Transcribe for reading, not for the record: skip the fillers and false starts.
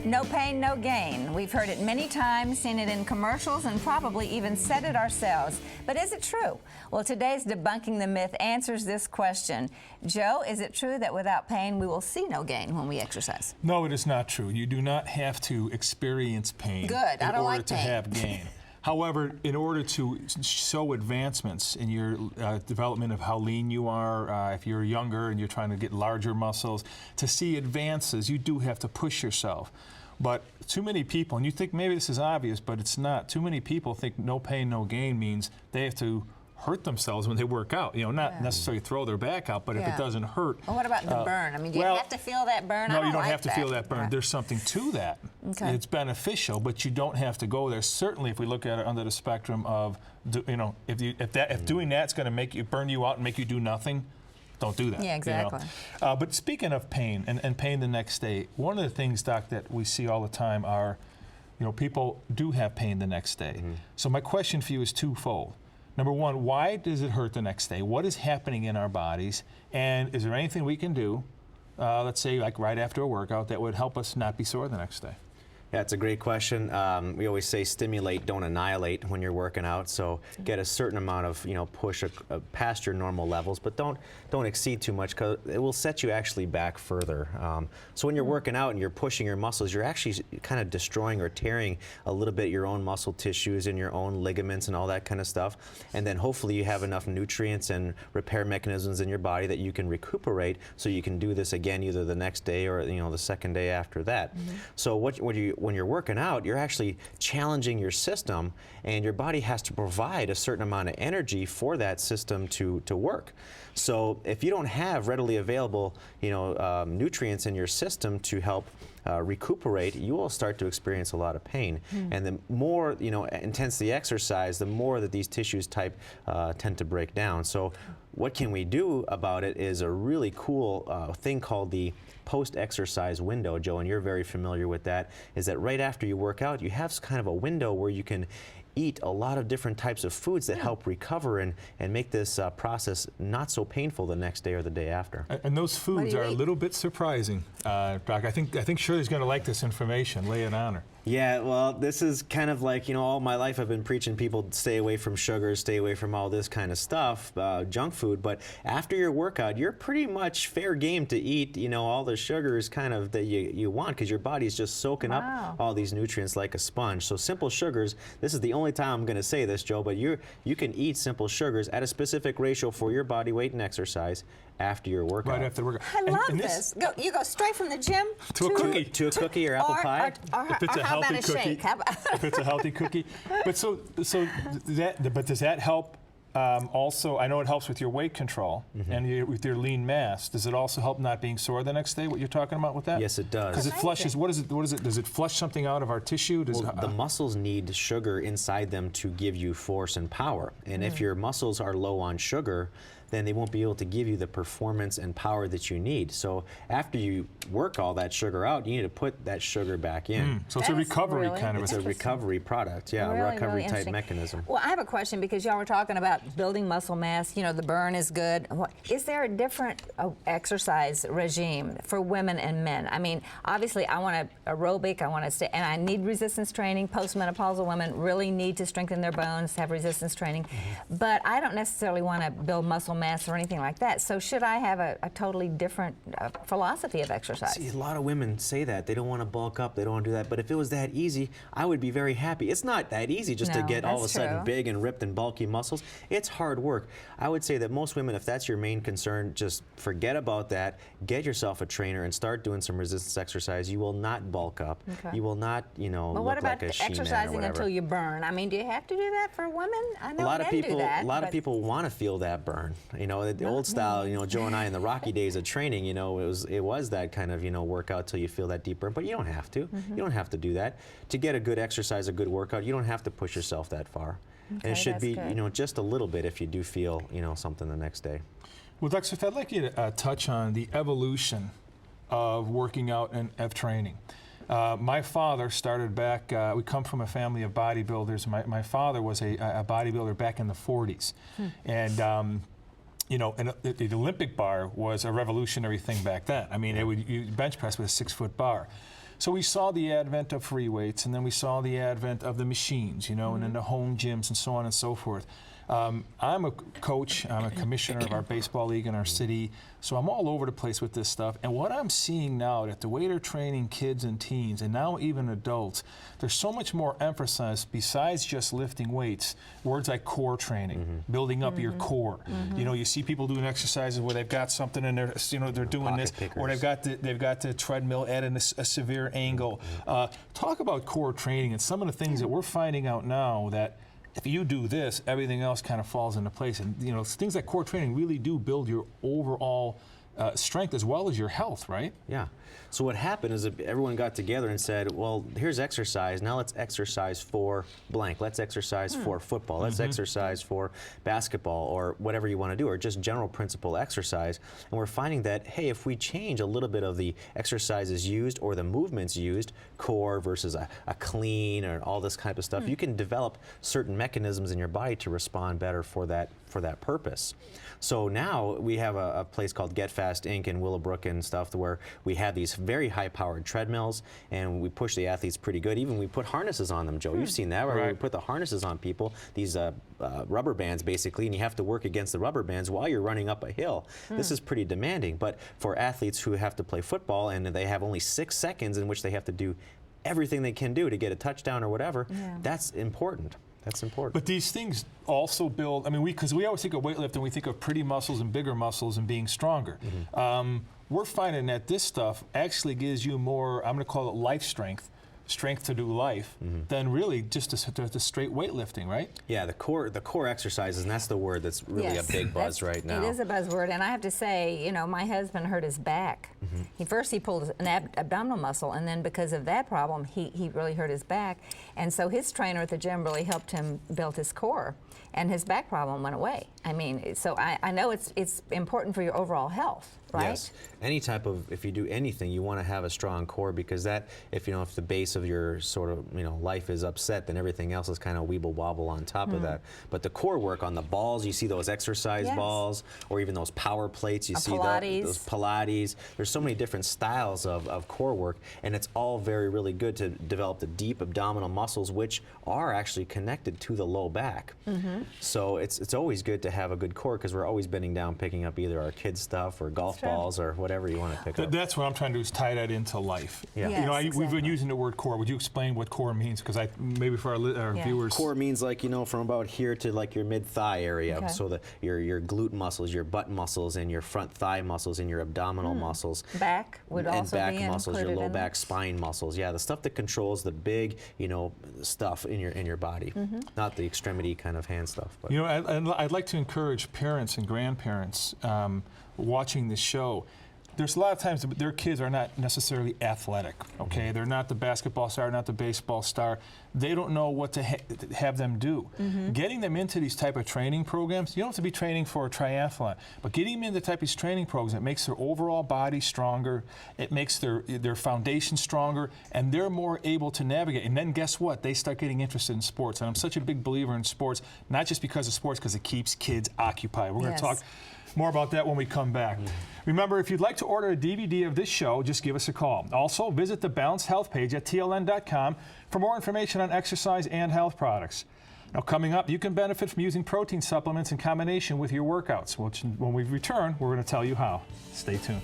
No pain, no gain. We've heard it many times, seen it in commercials, and probably even said it ourselves. But is it true? Well, today's Debunking the Myth answers this question. Joe, is it true that without pain we will see no gain when we exercise? No, it is not true. You do not have to experience pain Good. I don't like to pain. have gain. However, in order to show advancements in your development of how lean you are, if you're younger and you're trying to get larger muscles, to see advances, you do have to push yourself. But too many people, and you think maybe this is obvious, but it's not. Too many people think no pain, no gain means they have to hurt themselves when they work out. You know, not necessarily throw their back out, but if it doesn't hurt. Well, what about the burn? I mean, do you have to feel that burn? No, you don't have to feel that burn. There's something to that. Okay. It's beneficial, but you don't have to go there. Certainly, if we look at it under the spectrum of, if doing that's going to make you burn you out and make you do nothing, don't do that. Yeah, exactly. You know? But speaking of pain and pain the next day, one of the things, Doc, that we see all the time are, people do have pain the next day. Mm-hmm. So my question for you is twofold. Number one, why does it hurt the next day? What is happening in our bodies? And is there anything we can do, let's say like right after a workout, that would help us not be sore the next day? Yeah, it's a great question. We always say stimulate, don't annihilate when you're working out. So get a certain amount of push past your normal levels, but don't exceed too much because it will set you actually back further. So when you're working out and you're pushing your muscles, you're actually kind of destroying or tearing a little bit your own muscle tissues and your own ligaments and all that kind of stuff. And then hopefully you have enough nutrients and repair mechanisms in your body that you can recuperate, so you can do this again either the next day or the second day after that. Mm-hmm. So when you're working out, you're actually challenging your system, and your body has to provide a certain amount of energy for that system to work. So if you don't have readily available nutrients in your system to help recuperate, you will start to experience a lot of pain. And the more intense the exercise, the more that these tissues tend to break down. So what can we do about it is a really cool thing called the post-exercise window, Joe, and you're very familiar with that, is that right after you work out, you have kind of a window where you can eat a lot of different types of foods that help recover and make this process not so painful the next day or the day after. And those foods are a little bit surprising, Doc. I think Shirley's going to like this information. Lay it on her. Yeah, well, this is kind of like, all my life I've been preaching people stay away from sugars, stay away from all this kind of stuff, junk food, but after your workout, you're pretty much fair game to eat, all the sugars kind of that you want, because your body's just soaking up all these nutrients like a sponge. So simple sugars, this is the only time I'm going to say this, Joe, but you can eat simple sugars at a specific ratio for your body weight and exexercise after your workout. Right after the workout. I love this. You go straight from the gym to a cookie. To a cookie or apple pie. If it's a healthy cookie. If it's a healthy cookie. But but does that help? Also, I know it helps with your weight control and with your lean mass. Does it also help not being sore the next day? What you're talking about with that? Yes, it does. Because it flushes. What is it? Does it flush something out of our tissue? The muscles need sugar inside them to give you force and power. And if your muscles are low on sugar, then they won't be able to give you the performance and power that you need. So after you work all that sugar out, you need to put that sugar back in. So it's a recovery kind of. It's a recovery product, a recovery type mechanism. Well, I have a question, because y'all were talking about building muscle mass. The burn is good. Is there a different exercise regime for women and men? I mean, obviously, I want to aerobic. I want to stay, and I need resistance training. Postmenopausal women really need to strengthen their bones, have resistance training. But I don't necessarily want to build muscle mass or anything like that. So should I have a totally different philosophy of exercise? See, a lot of women say that. They don't want to bulk up. They don't want to do that. But if it was that easy, I would be very happy. It's not that easy just to get all of a sudden big and ripped and bulky muscles. It's hard work. I would say that most women, if that's your main concern, just forget about that. Get yourself a trainer and start doing some resistance exercise. You will not bulk up. Okay. You will not, But what about exercising until you burn? I mean, do you have to do that for women? I know men do that. A lot of people want to feel that burn. The old style, Joe and I in the Rocky days of training, it was that kind of, workout till you feel that deep burn, but you don't have to. You don't have to do that. To get a good exercise, a good workout, you don't have to push yourself that far. Okay, and it should be, just a little bit if you do feel, something the next day. Well, Dr. Smith, I'd like you to touch on the evolution of working out and of training. My father started back, we come from a family of bodybuilders. My father was a bodybuilder back in the 40s. And the Olympic bar was a revolutionary thing back then. I mean, you bench press with a 6-foot bar. So we saw the advent of free weights, and then we saw the advent of the machines, you know, and then the home gyms and so on and so forth. I'm a coach, I'm a commissioner of our baseball league in our city, so I'm all over the place with this stuff. And what I'm seeing now, that the way they're training kids and teens, and now even adults, there's so much more emphasis besides just lifting weights, words like core training, building up your core. You know, you see people doing exercises where they've got something in there, you know, they're doing Pocket this, pickers. or they've got the treadmill at a severe angle. Talk about core training and some of the things that we're finding out now that if you do this, everything else kind of falls into place. And you know, things like core training really do build your overall strength as well as your health, right? Yeah. So what happened is that everyone got together and said, well, here's exercise. Now let's exercise for blank. Let's exercise for football. Let's exercise for basketball, or whatever you want to do, or just general principle exercise. And we're finding that, hey, if we change a little bit of the exercises used or the movements used, core versus a clean or all this type of stuff, you can develop certain mechanisms in your body to respond better for that purpose. So now we have a place called Get Fast Inc. in Willowbrook and stuff, where we have these very high-powered treadmills, and we push the athletes pretty good. Even we put harnesses on them, Joe. You've seen that, where we put the harnesses on people, these rubber bands basically, and you have to work against the rubber bands while you're running up a hill. This is pretty demanding, but for athletes who have to play football and they have only 6 seconds in which they have to do everything they can do to get a touchdown or whatever, that's important. That's important. But these things also build, I mean, because we always think of weightlifting, we think of pretty muscles and bigger muscles and being stronger. We're finding that this stuff actually gives you more, I'm going to call it life strength to do life, than really just the straight weightlifting, right? Yeah, the core exercises, and that's the word that's really a big buzz right now. It is a buzzword, and I have to say, you know, my husband hurt his back. First he pulled an abdominal muscle, and then because of that problem, he really hurt his back. And so his trainer at the gym really helped him build his core, and his back problem went away. I mean, so I know it's important for your overall health, right? Yes. Any type of, if you do anything, you want to have a strong core, because that, if the base of your sort of, life is upset, then everything else is kind of weeble wobble on top of that. But the core work on the balls, you see those exercise balls, or even those power plates, you see those Pilates. There's so many different styles of core work, and it's all really good to develop the deep abdominal muscles, which are actually connected to the low back. So it's always good to have a good core, because we're always bending down picking up either our kids' stuff or golf balls or whatever you want to pick up. That's what I'm trying to do, is tie that into life. Yeah. Yes, We've been using the word core. Would you explain what core means? Because maybe for our viewers. Core means from about here to like your mid-thigh area. Okay. So your glute muscles, your butt muscles, and your front thigh muscles, and your abdominal muscles. Back would also back be muscles, your included low in back, that. spine muscles. Yeah, the stuff that controls the big, stuff in your body, not the extremity kind of hand stuff. But. I'd like to encourage parents and grandparents watching this show. There's a lot of times their kids are not necessarily athletic, okay? They're not the basketball star, not the baseball star. They don't know what to have them do. Getting them into these type of training programs, you don't have to be training for a triathlon, but getting them into the type of these training programs, it makes their overall body stronger, it makes their foundation stronger, and they're more able to navigate. And then guess what? They start getting interested in sports. And I'm such a big believer in sports, not just because of sports, because it keeps kids occupied. We're going to talk more about that when we come back. Remember, if you'd like to order a DVD of this show, just give us a call. Also, visit the Balanced Health page at tln.com for more information on exercise and health products. Now, coming up, you can benefit from using protein supplements in combination with your workouts, which when we return, we're going to tell you how. Stay tuned.